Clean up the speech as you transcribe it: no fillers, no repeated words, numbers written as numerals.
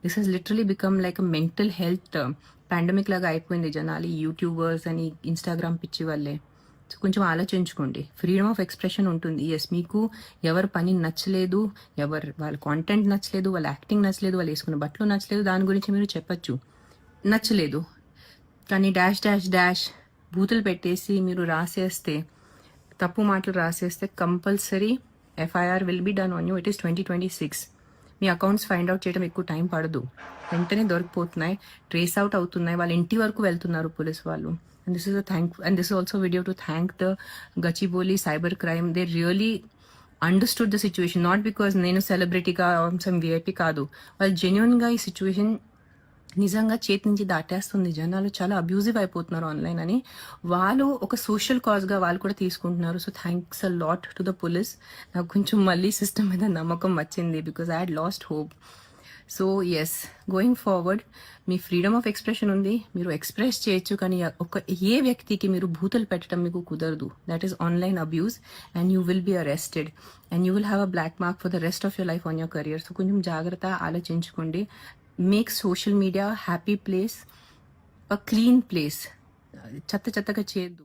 This has literally become like a mental health pandemic లాగా అయిపోయింది జనాలు యూట్యూబర్స్ అని ఇన్స్టాగ్రామ్ పిచ్చి వల్లే. సో కొంచెం ఆలోచించుకోండి. ఫ్రీడమ్ ఆఫ్ ఎక్స్ప్రెషన్ ఉంటుంది. ఎస్, మీకు ఎవరి పని నచ్చలేదు, వాళ్ళ కాంటెంట్ నచ్చలేదు, వాళ్ళ యాక్టింగ్ నచ్చలేదు, వాళ్ళు వేసుకున్న బట్టలు నచ్చలేదు, దాని గురించి మీరు చెప్పచ్చు. నచ్చలేదు కానీ డాష్ డాష్ డాష్ బూతులు పెట్టేసి మీరు రాసేస్తే, తప్పు మాటలు రాసేస్తే compulsory FIR will be done on you. It is 2026. మీ అకౌంట్స్ ఫైండ్ అవుట్ చేయడం ఎక్కువ టైం పడదు, వెంటనే దొరికిపోతున్నాయి, ట్రేస్ అవుట్ అవుతున్నాయి, వాళ్ళ ఇంటి వరకు వెళ్తున్నారు పోలీస్ వాళ్ళు. And this is and this also video to thank the Gachibowli cyber crime. They really understood the situation. Not because నేను సెలబ్రిటీగా సమ్ విఐపీ కాదు, వాళ్ళు జెన్యున్గా ఈ సిచ్యువేషన్ నిజంగా చేతి నుంచి దాటేస్తుంది, జనాలు చాలా అబ్యూజివ్ అయిపోతున్నారు ఆన్లైన్ అని వాళ్ళు ఒక సోషల్ కాజ్గా వాళ్ళు కూడా తీసుకుంటున్నారు. So thanks a lot to the police. నాకు కొంచెం మళ్ళీ సిస్టమ్ మీద నమ్మకం వచ్చింది because I had lost hope. So yes, going forward మీ ఫ్రీడమ్ ఆఫ్ ఎక్స్ప్రెషన్ ఉంది, మీరు ఎక్స్ప్రెస్ చేయొచ్చు, కానీ ఏ వ్యక్తికి మీరు భూతలు పెట్టడం మీకు కుదరదు. That is online abuse and you will be arrested and you will have a black mark for the rest of your life on your career. So కొంచెం జాగ్రత్త, ఆలోచించుకోండి. Make social media happy place, a clean place. చెత్త చెత్తగా చేయొద్దు.